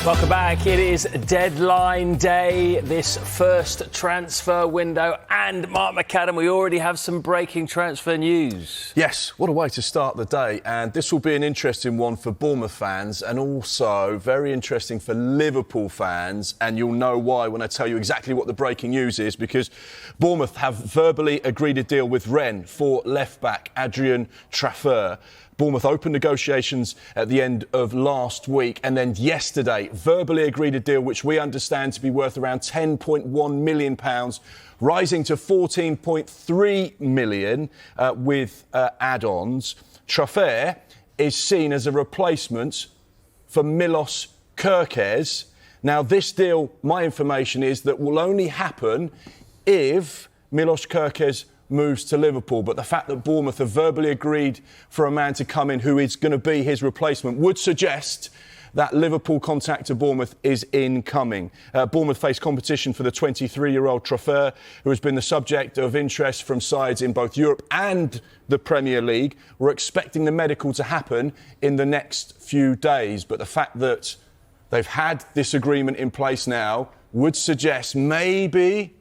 Welcome back. It is deadline day, this first transfer window. And Mark McAdam, we already have some breaking transfer news. Yes, what a way to start the day. And this will be an interesting one for Bournemouth fans and also very interesting for Liverpool fans. And you'll know why when I tell you exactly what the breaking news is, because Bournemouth have verbally agreed a deal with Rennes for left-back Adrien Traffeur. Bournemouth opened negotiations at the end of last week and then yesterday verbally agreed a deal which we understand to be worth around £10.1 million, rising to £14.3 million with add-ons. Traffeur is seen as a replacement for Milos Gyokeres. Now, this deal, my information is that will only happen if Milos Gyokeres moves to Liverpool, but the fact that Bournemouth have verbally agreed for a man to come in who is going to be his replacement would suggest that Liverpool contact to Bournemouth is incoming. Bournemouth face competition for the 23-year-old Traffeur, who has been the subject of interest from sides in both Europe and the Premier League. We're expecting the medical to happen in the next few days, but the fact that they've had this agreement in place now would suggest maybe...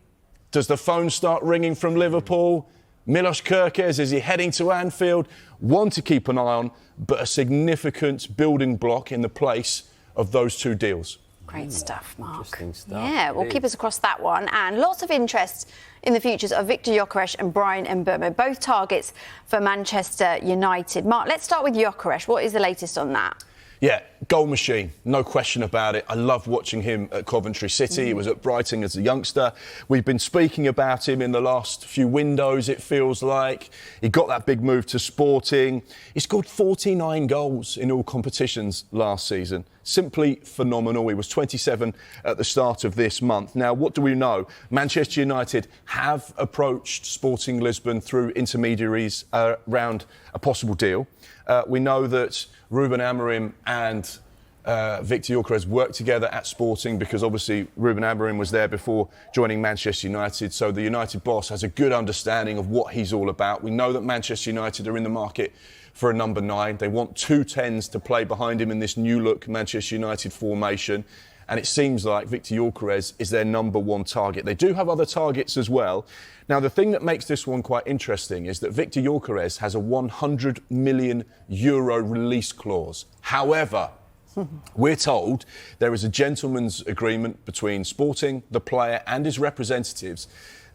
Does the phone start ringing from Liverpool? Milos Gyokeres, is he heading to Anfield? One to keep an eye on, but a significant building block in the place of those two deals. Great stuff, Mark. Interesting stuff. Yeah, we'll keep us across that one. And lots of interest in the futures of Viktor Gyokeres and Bryan Mbeumo, both targets for Manchester United. Mark, let's start with Gyokeres. What is the latest on that? Yeah, goal machine, no question about it. I love watching him at Coventry City. He was at Brighton as a youngster. We've been speaking about him in the last few windows, it feels like. He got that big move to Sporting. He scored 49 goals in all competitions last season. Simply phenomenal. He was 27 at the start of this month. Now, what do we know? Manchester United have approached Sporting Lisbon through intermediaries around a possible deal. We know that Ruben Amorim and Viktor Gyokeres worked together at Sporting because obviously Ruben Amorim was there before joining Manchester United. So the United boss has a good understanding of what he's all about. We know that Manchester United are in the market for a number 9. They want 2 10s to play behind him in this new look Manchester United formation. And it seems like Viktor Gyokeres is their number 1 target. They do have other targets as well. Now, the thing that makes this one quite interesting is that Viktor Gyokeres has a €100 million release clause. However, we're told there is a gentleman's agreement between Sporting, the player and his representatives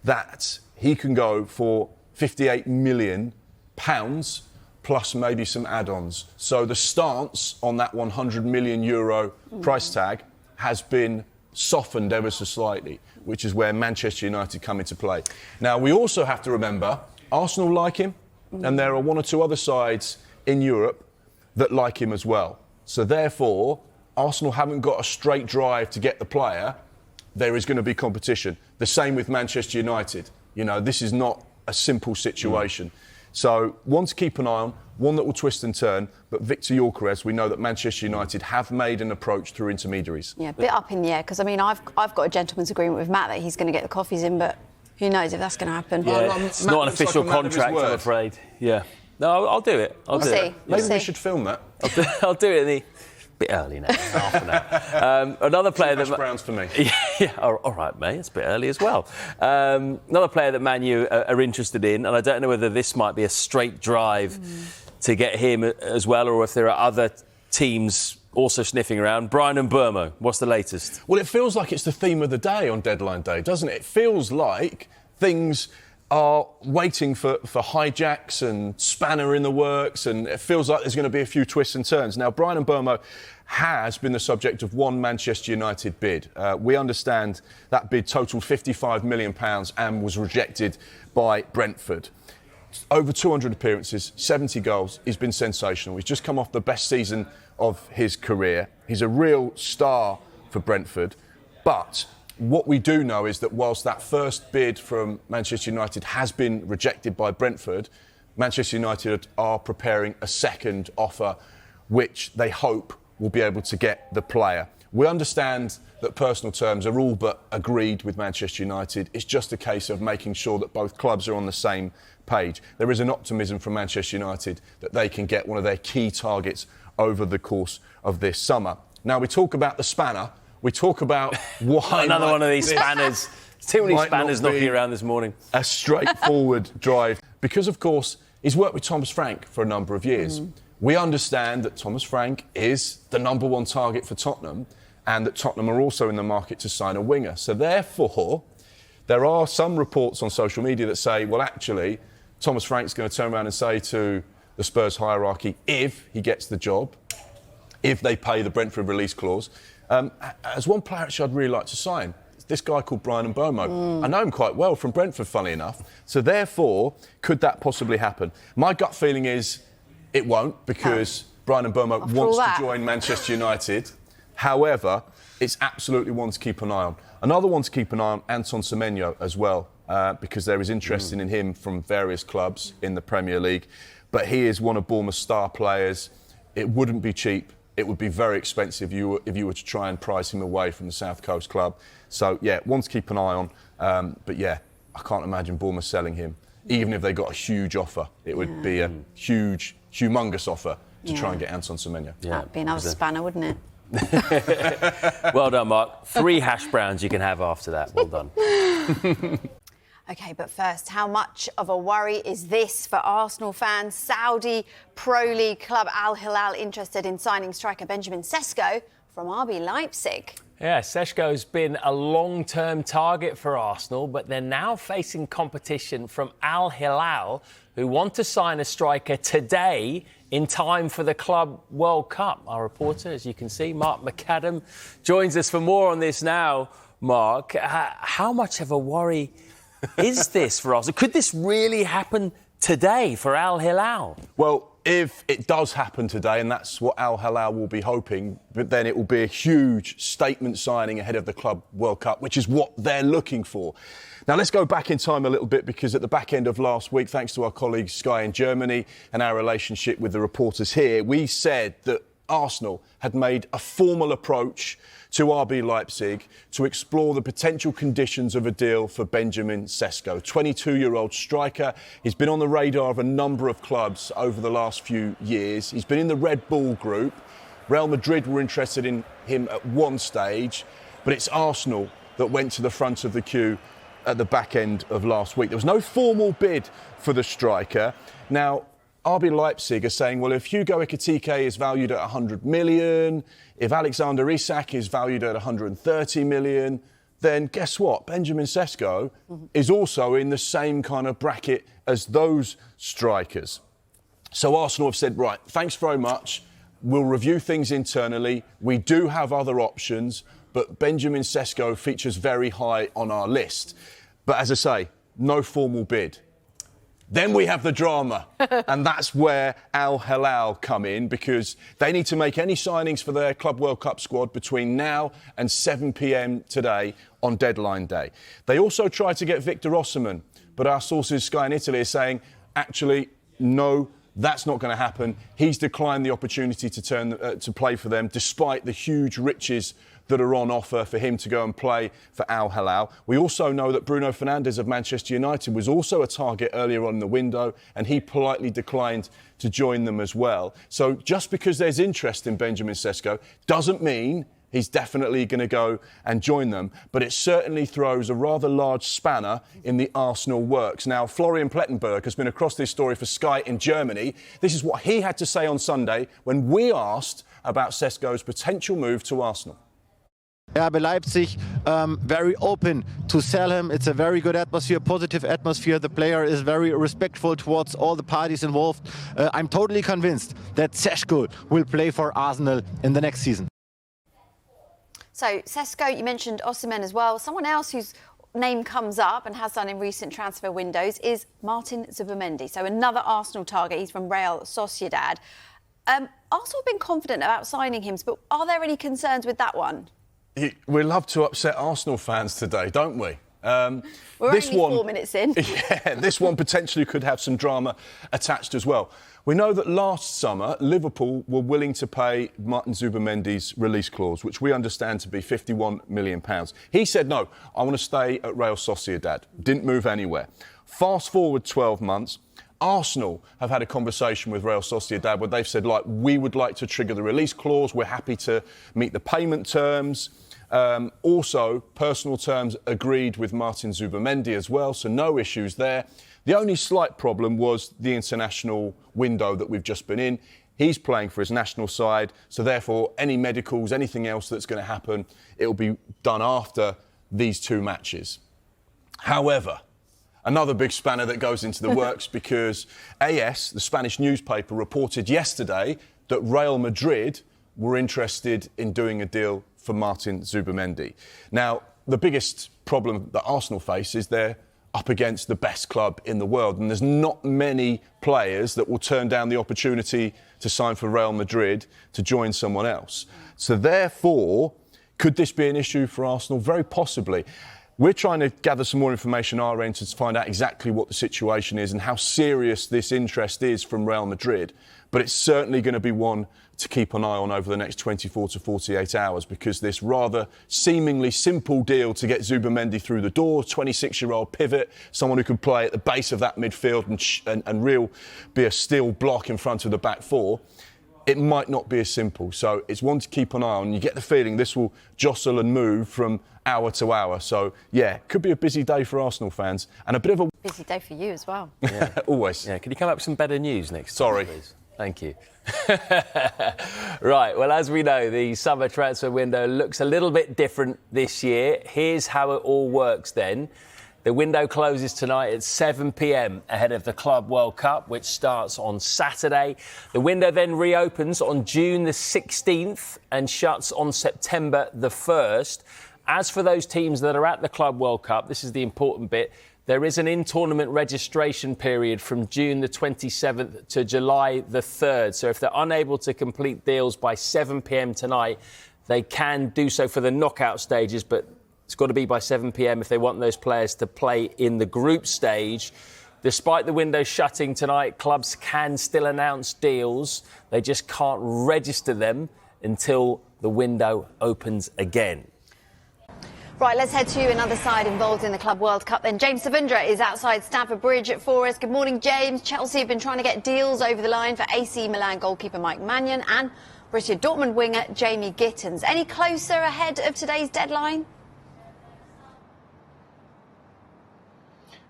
that he can go for £58 million plus maybe some add-ons. So the stance on that €100 million price tag has been softened ever so slightly, which is where Manchester United come into play. Now, we also have to remember, Arsenal like him, and there are 1 or 2 other sides in Europe that like him as well. So therefore, Arsenal haven't got a straight drive to get the player. There is going to be competition. The same with Manchester United. You know, this is not a simple situation. So, one to keep an eye on, one that will twist and turn, but Viktor Gyokeres, we know that Manchester United have made an approach through intermediaries. Yeah, a bit up in the air, because, I mean, I've got a gentleman's agreement with Matt that he's going to get the coffees in, but who knows if that's going to happen. Yeah, it's not an official contract, I'm afraid. Yeah. No, I'll do it. I'll do it. Maybe we should film that. I'll do it in the... Bit early now, half an hour. Another player that... Browns for me. Yeah, all right, mate, it's a bit early as well. Another player that Man U are interested in, and I don't know whether this might be a straight drive to get him as well, or if there are other teams also sniffing around. Bryan Mbeumo, what's the latest? Well, it feels like it's the theme of the day on deadline day, doesn't it? It feels like things are waiting for hijacks and spanner in the works, and it feels like there's going to be a few twists and turns. Now, Bryan Mbeumo has been the subject of one Manchester United bid. We understand that bid totalled £55 million and was rejected by Brentford. Over 200 appearances, 70 goals. He's been sensational. He's just come off the best season of his career. He's a real star for Brentford. But what we do know is that whilst that first bid from Manchester United has been rejected by Brentford, Manchester United are preparing a second offer, which they hope will be able to get the player. We understand that personal terms are all but agreed with Manchester United. It's just a case of making sure that both clubs are on the same page. There is an optimism from Manchester United that they can get one of their key targets over the course of this summer. Now, we talk about the spanner. We talk about why... Another one of these spanners. Too many spanners knocking around this morning. A straightforward drive. Because, of course, he's worked with Thomas Frank for a number of years. We understand that Thomas Frank is the number one target for Tottenham and that Tottenham are also in the market to sign a winger. So, therefore, there are some reports on social media that say, well, actually, Thomas Frank's going to turn around and say to the Spurs hierarchy, if he gets the job, if they pay the Brentford release clause, as one player actually I'd really like to sign, this guy called Brian Mbeumo. I know him quite well from Brentford, funnily enough. So therefore, could that possibly happen? My gut feeling is it won't, because Brian Mbeumo wants to join Manchester United. However, it's absolutely one to keep an eye on. Another one to keep an eye on, Anton Semenyo as well, because there is interest in him from various clubs in the Premier League. But he is one of Bournemouth's star players. It wouldn't be cheap. It would be very expensive if you were to try and price him away from the South Coast club. So, yeah, one to keep an eye on. But, yeah, I can't imagine Bournemouth selling him. Even if they got a huge offer, it would be a humongous offer to try and get Anton Semenyo. Yeah. That'd be another spanner, wouldn't it? Well done, Mark. 3 hash browns you can have after that. Well done. OK, but first, how much of a worry is this for Arsenal fans? Saudi Pro League club Al Hilal interested in signing striker Benjamin Sesko from RB Leipzig. Yeah, Sesko's been a long-term target for Arsenal, but they're now facing competition from Al Hilal, who want to sign a striker today in time for the Club World Cup. Our reporter, as you can see, Mark McAdam, joins us for more on this now. Mark, how much of a worry is this for Arsenal? Could this really happen today for Al Hilal? Well, if it does happen today, and that's what Al Hilal will be hoping, but then it will be a huge statement signing ahead of the Club World Cup, which is what they're looking for. Now, let's go back in time a little bit, because at the back end of last week, thanks to our colleagues Sky in Germany and our relationship with the reporters here, we said that Arsenal had made a formal approach to RB Leipzig to explore the potential conditions of a deal for Benjamin Sesko, 22-year-old striker. He's been on the radar of a number of clubs over the last few years. He's been in the Red Bull group. Real Madrid were interested in him at one stage, but it's Arsenal that went to the front of the queue at the back end of last week. There was no formal bid for the striker. Now, RB Leipzig are saying, well, if Hugo Ekitike is valued at 100 million, if Alexander Isak is valued at 130 million, then guess what? Benjamin Sesko is also in the same kind of bracket as those strikers. So Arsenal have said, right, thanks very much. We'll review things internally. We do have other options, but Benjamin Sesko features very high on our list. But as I say, no formal bid. Then we have the drama, and that's where Al Hilal come in, because they need to make any signings for their Club World Cup squad between now and 7 p.m. today on deadline day. They also tried to get Viktor Osimhen, but our sources, Sky in Italy, are saying, actually, no, that's not going to happen. He's declined the opportunity to play for them, despite the huge riches that are on offer for him to go and play for Al Hilal. We also know that Bruno Fernandes of Manchester United was also a target earlier on in the window, and he politely declined to join them as well. So just because there's interest in Benjamin Sesko doesn't mean he's definitely going to go and join them, but it certainly throws a rather large spanner in the Arsenal works. Now, Florian Plettenberg has been across this story for Sky in Germany. This is what he had to say on Sunday when we asked about Sesko's potential move to Arsenal. RB Leipzig very open to sell him. It's a very good atmosphere, positive atmosphere. The player is very respectful towards all the parties involved. I'm totally convinced that Sesko will play for Arsenal in the next season. So, Sesko, you mentioned Osimhen as well. Someone else whose name comes up and has done in recent transfer windows is Martin Zubimendi. So another Arsenal target. He's from Real Sociedad. Arsenal have been confident about signing him, but are there any concerns with that one? We love to upset Arsenal fans today, don't we? We're this only 4 minutes in. Yeah, this one potentially could have some drama attached as well. We know that last summer, Liverpool were willing to pay Martin Zubimendi's release clause, which we understand to be £51 million. He said, no, I want to stay at Real Sociedad. Didn't move anywhere. Fast forward 12 months, Arsenal have had a conversation with Real Sociedad where they've said, like, we would like to trigger the release clause. We're happy to meet the payment terms. Also, personal terms agreed with Martin Zubimendi as well, so no issues there. The only slight problem was the international window that we've just been in. He's playing for his national side, so therefore any medicals, anything else that's going to happen, it will be done after these 2 matches. However, another big spanner that goes into the works because AS, the Spanish newspaper, reported yesterday that Real Madrid were interested in doing a deal for Martin Zubimendi. Now, the biggest problem that Arsenal face is they're up against the best club in the world, and there's not many players that will turn down the opportunity to sign for Real Madrid to join someone else. So therefore, could this be an issue for Arsenal? Very possibly. We're trying to gather some more information on our end to find out exactly what the situation is and how serious this interest is from Real Madrid. But it's certainly going to be one to keep an eye on over the next 24 to 48 hours because this rather seemingly simple deal to get Zubimendi through the door, 26-year-old pivot, someone who can play at the base of that midfield and be a steel block in front of the back four, it might not be as simple. So it's one to keep an eye on. You get the feeling this will jostle and move from hour to hour. So, yeah, could be a busy day for Arsenal fans and a bit of a... Busy day for you as well. Yeah. Always. Yeah, can you come up with some better news next time, Sorry. please? Thank you. Right, well, as we know, the summer transfer window looks a little bit different this year. Here's how it all works then. The window closes tonight at 7 p.m. ahead of the Club World Cup, which starts on Saturday. The window then reopens on June the 16th and shuts on September the 1st. As for those teams that are at the Club World Cup, this is the important bit, there is an in-tournament registration period from June the 27th to July the 3rd. So if they're unable to complete deals by 7 p.m. tonight, they can do so for the knockout stages, but it's got to be by 7 p.m. if they want those players to play in the group stage. Despite the window shutting tonight, clubs can still announce deals. They just can't register them until the window opens again. Right, let's head to another side involved in the Club World Cup then. James Savundra is outside Stamford Bridge for us. Good morning, James. Chelsea have been trying to get deals over the line for AC Milan goalkeeper Mike Maignan and Borussia Dortmund winger Jamie Gittens. Any closer ahead of today's deadline?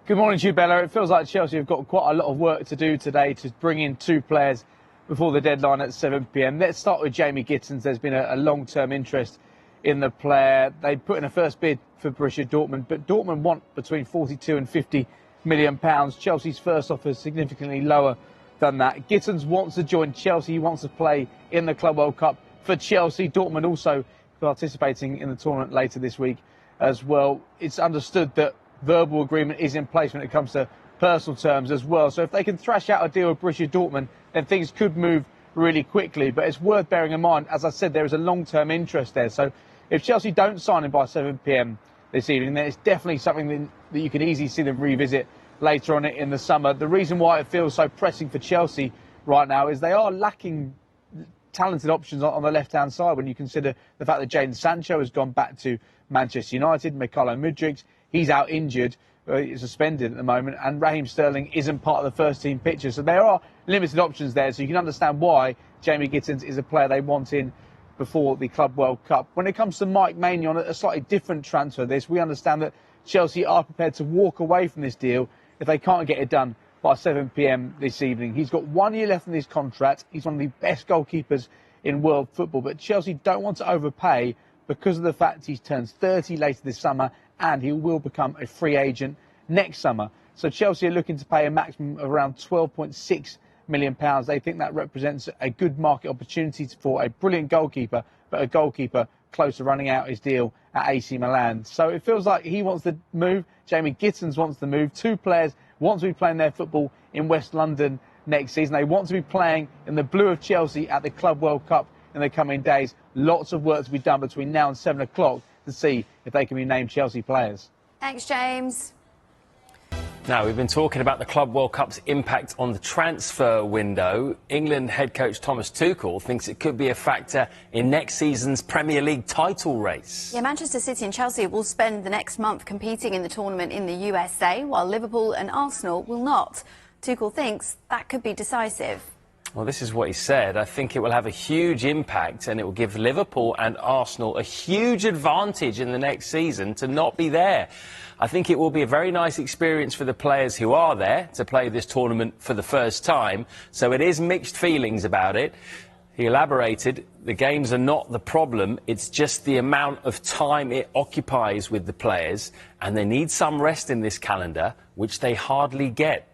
Good morning to you, Bella. It feels like Chelsea have got quite a lot of work to do today to bring in 2 players before the deadline at 7 p.m. Let's start with Jamie Gittens. There's been a long-term interest in the player. They put in a first bid for Borussia Dortmund, but Dortmund want between 42 and 50 million pounds. Chelsea's first offer is significantly lower than that. Gittens wants to join Chelsea. He wants to play in the Club World Cup for Chelsea. Dortmund also participating in the tournament later this week as well. It's understood that verbal agreement is in place when it comes to personal terms as well. So if they can thrash out a deal with Borussia Dortmund, then things could move really quickly. But it's worth bearing in mind, as I said, there is a long-term interest there. So if Chelsea don't sign him by 7 p.m. this evening, then it's definitely something that you can easily see them revisit later on in the summer. The reason why it feels so pressing for Chelsea right now is they are lacking talented options on the left-hand side when you consider the fact that Jadon Sancho has gone back to Manchester United, Mykhailo Mudryk, he's out injured, suspended at the moment, and Raheem Sterling isn't part of the first-team picture. So there are limited options there, so you can understand why Jamie Gittens is a player they want in before the Club World Cup. When it comes to Mike Maignan, a slightly different transfer this, we understand that Chelsea are prepared to walk away from this deal if they can't get it done by 7 p.m. this evening. He's got 1 year left in his contract. He's one of the best goalkeepers in world football, but Chelsea don't want to overpay because of the fact he turns 30 later this summer and he will become a free agent next summer. So Chelsea are looking to pay a maximum of around £12.6 million. They think that represents a good market opportunity for a brilliant goalkeeper, but a goalkeeper close to running out his deal at AC Milan. So it feels like he wants to move. Jamie Gittens wants to move. 2 players want to be playing their football in West London next season. They want to be playing in the blue of Chelsea at the Club World Cup in the coming days. Lots of work to be done between now and 7 o'clock to see if they can be named Chelsea players. Thanks, James. Now, we've been talking about the Club World Cup's impact on the transfer window. England head coach Thomas Tuchel thinks it could be a factor in next season's Premier League title race. Yeah, Manchester City and Chelsea will spend the next month competing in the tournament in the USA, while Liverpool and Arsenal will not. Tuchel thinks that could be decisive. Well, this is what he said. I think it will have a huge impact and it will give Liverpool and Arsenal a huge advantage in the next season to not be there. I think it will be a very nice experience for the players who are there to play this tournament for the first time. So it is mixed feelings about it. He elaborated, the games are not the problem, it's just the amount of time it occupies with the players, and they need some rest in this calendar, which they hardly get.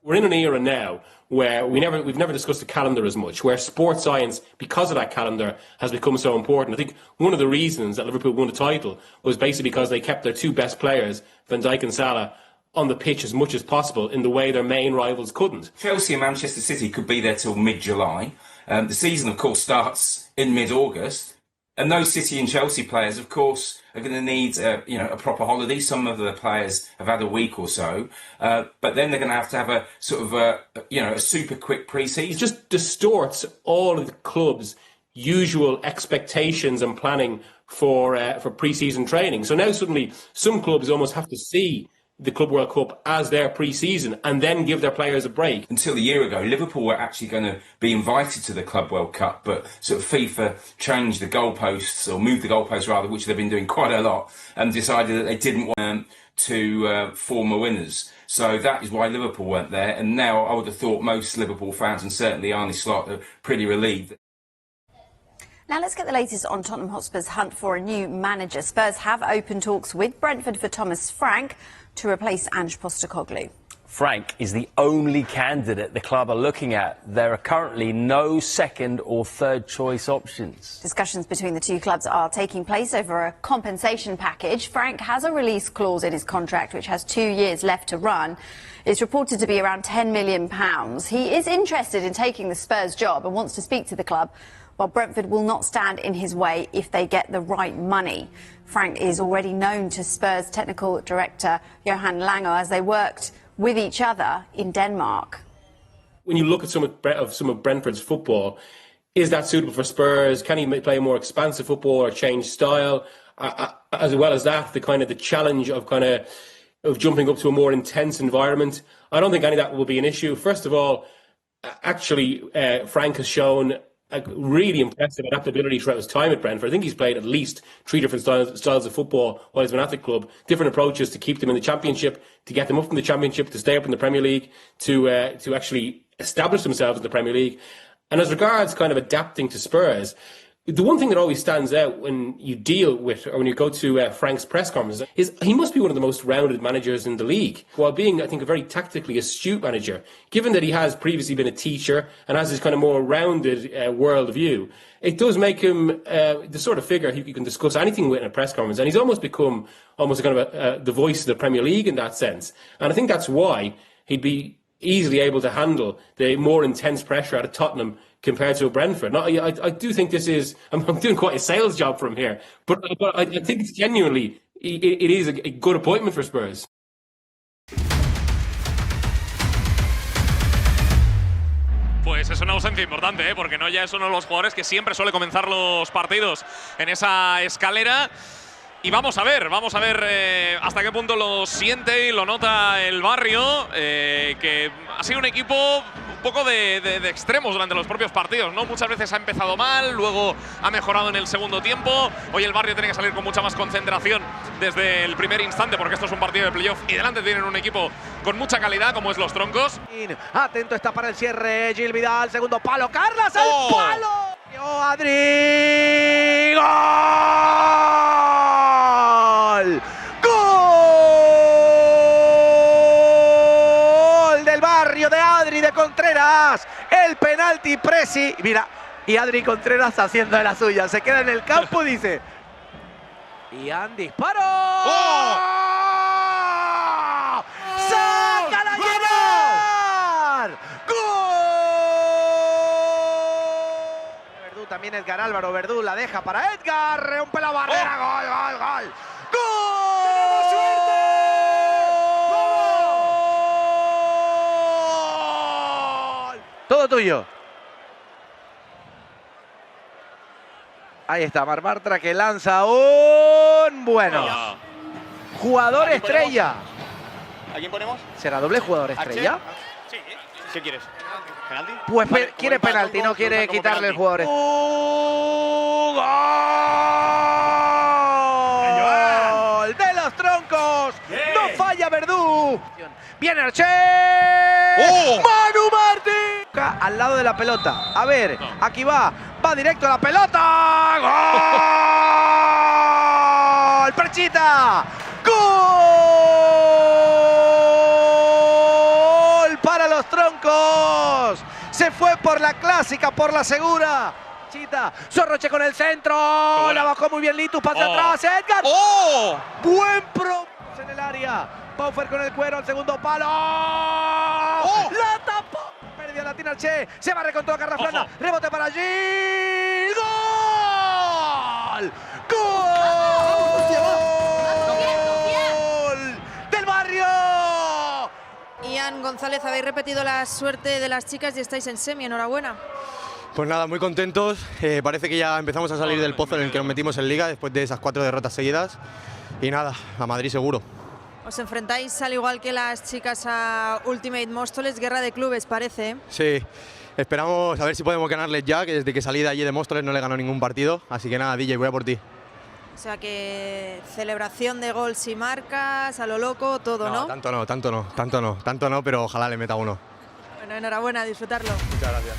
We're in an era now where we've never discussed the calendar as much, where sports science, because of that calendar, has become so important. I think one of the reasons that Liverpool won the title was basically because they kept their two best players, Van Dijk and Salah, on the pitch as much as possible in the way their main rivals couldn't. Chelsea and Manchester City could be there till mid-July. The season, of course, starts in mid-August. And those City and Chelsea players, of course, are going to need a proper holiday. Some of the players have had a week or so, but then they're going to have a sort of a super quick pre-season. It just distorts all of the clubs' usual expectations and planning for pre-season training. So now suddenly some clubs almost have to see the Club World Cup as their pre-season and then give their players a break. Until a year ago, Liverpool were actually going to be invited to the Club World Cup, but sort of FIFA changed the goalposts, or moved the goalposts rather, which they've been doing quite a lot, and decided that they didn't want to form a winners. So that is why Liverpool weren't there, and now I would have thought most Liverpool fans, and certainly Arne Slot, are pretty relieved. Now let's get the latest on Tottenham Hotspur's hunt for a new manager. Spurs have opened talks with Brentford for Thomas Frank to replace Ange Postecoglou. Frank is the only candidate the club are looking at. There are currently no second or third choice options. Discussions between the two clubs are taking place over a compensation package. Frank has a release clause in his contract which has 2 years left to run. It's reported to be around £10 million. He is interested in taking the Spurs job and wants to speak to the club, while Brentford will not stand in his way if they get the right money. Frank is already known to Spurs technical director Johan Langer as they worked with each other in Denmark. When you look at some of Brentford's football, is that suitable for Spurs? Can he play more expansive football or change style? As well as that, the challenge of jumping up to a more intense environment. I don't think any of that will be an issue. First of all, actually, Frank has shown a really impressive adaptability throughout his time at Brentford. I think he's played at least 3 different styles of football while he's been at the club. Different approaches to keep them in the Championship, to get them up from the Championship, to stay up in the Premier League, to actually establish themselves in the Premier League. And as regards adapting to Spurs, the one thing that always stands out when you deal with, or when you go to Frank's press conferences, is he must be one of the most rounded managers in the league, while being, I think, a very tactically astute manager. Given that he has previously been a teacher and has this more rounded world view, it does make him the sort of figure you can discuss anything with in a press conference. And he's almost become the voice of the Premier League in that sense. And I think that's why he'd be easily able to handle the more intense pressure out of Tottenham compared to Brentford. Now, I do think this is, I'm doing quite a sales job from here, but I think it's genuinely, it is a good appointment for Spurs. Pues es una ausencia importante, porque no ya es uno de los jugadores que siempre suele comenzar los partidos en esa escalera. Y vamos a ver hasta qué punto lo siente y lo nota el Barrio, que ha sido un equipo un poco de extremos durante los propios partidos, ¿no? Muchas veces ha empezado mal, luego ha mejorado en el segundo tiempo. Hoy el Barrio tiene que salir con mucha más concentración desde el primer instante, porque esto es un partido de playoff y delante tienen un equipo con mucha calidad como es los Troncos. Atento está para el cierre, Gil Vidal, segundo palo, Carlas al palo. Adri, ¡gol! ¡Gol del Barrio de Adri de Contreras! El penalti Presi. Mira, y Adri Contreras haciendo de la suya. Se queda en el campo y dice... Ian disparó. ¡Oh! ¡Sácala a llenar! ¡Gol! Verdú, también Edgar Álvaro. Verdú la deja para Edgar. Rompe la barrera. ¡Oh! ¡Gol, gol, gol! ¡Gol! ¡Tenemos suerte! ¡Gol! Todo tuyo. Ahí está Marmartra, que lanza un bueno. Jugador estrella. ¿A quién ponemos? ¿Será doble jugador estrella? Sí. ¿Qué quieres? ¿Penalti? Pues Vale, quiere como penalti, no quiere como quitarle el penalti. ¡Gol de los troncos! ¡No falla Verdú! ¡Viene Arché! ¡Manu Martín! Al lado de la pelota. A ver, aquí va directo a la pelota. ¡Gol! ¡Perchita! ¡Gol para los troncos! Se fue por la clásica, por la segura. Chita, Sorroche con el centro. La bajó muy bien Litus, pase atrás. Edgar. Buen pro en el área. Paufer con el cuero al segundo palo. La tapó. Pérdida la tiene Arché. Se va con toda Carraflana. Rebote para allí. ¡Gol! ¡Gol! ¡Del barrio! Ian González, habéis repetido la suerte de las chicas y estáis en semi. Enhorabuena. Pues nada, muy contentos. Parece que ya empezamos a salir del pozo en el que nos metimos en Liga después de esas 4 derrotas seguidas. Y nada, a Madrid seguro. Os enfrentáis al igual que las chicas a Ultimate Móstoles, guerra de clubes parece. Sí, esperamos a ver si podemos ganarles ya, que desde que salí de allí de Móstoles no le ganó ningún partido. Así que nada, DJ, voy a por ti. O sea que celebración de gol si marcas, a lo loco, todo, ¿no? Tanto no, pero ojalá le meta uno. Bueno, enhorabuena, a disfrutarlo. Muchas gracias.